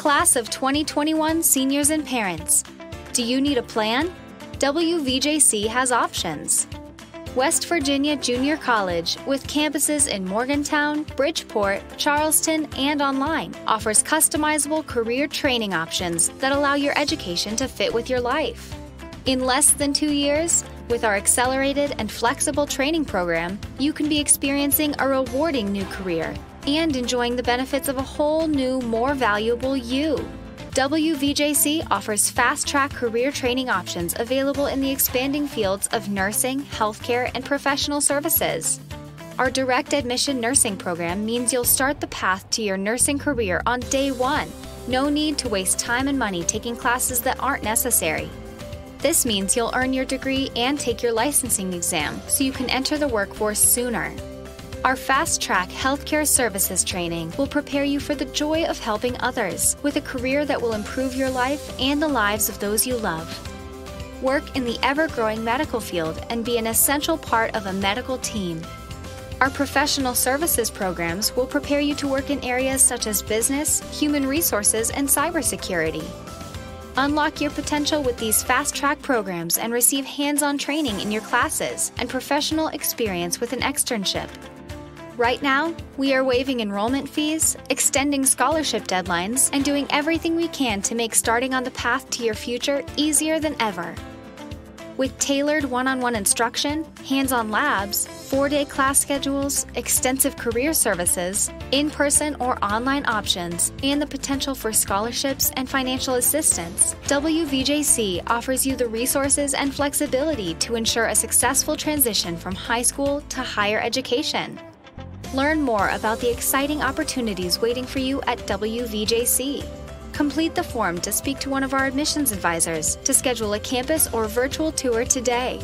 Class of 2021 seniors and parents, do you need a plan? WVJC has options. West Virginia Junior College, with campuses in Morgantown, Bridgeport, Charleston, and online, offers customizable career training options that allow your education to fit with your life. In less than 2 years, with our accelerated and flexible training program, you can be experiencing a rewarding new career and enjoying the benefits of a whole new, more valuable you. WVJC offers fast-track career training options available in the expanding fields of nursing, healthcare, and professional services. Our direct admission nursing program means you'll start the path to your nursing career on day one. No need to waste time and money taking classes that aren't necessary. This means you'll earn your degree and take your licensing exam so you can enter the workforce sooner. Our fast-track healthcare services training will prepare you for the joy of helping others with a career that will improve your life and the lives of those you love. Work in the ever-growing medical field and be an essential part of a medical team. Our professional services programs will prepare you to work in areas such as business, human resources, and cybersecurity. Unlock your potential with these fast-track programs and receive hands-on training in your classes and professional experience with an externship. Right now, we are waiving enrollment fees, extending scholarship deadlines, and doing everything we can to make starting on the path to your future easier than ever. With tailored one-on-one instruction, hands-on labs, 4-day class schedules, extensive career services, in-person or online options, and the potential for scholarships and financial assistance, WVJC offers you the resources and flexibility to ensure a successful transition from high school to higher education. Learn more about the exciting opportunities waiting for you at WVJC. Complete the form to speak to one of our admissions advisors to schedule a campus or virtual tour today.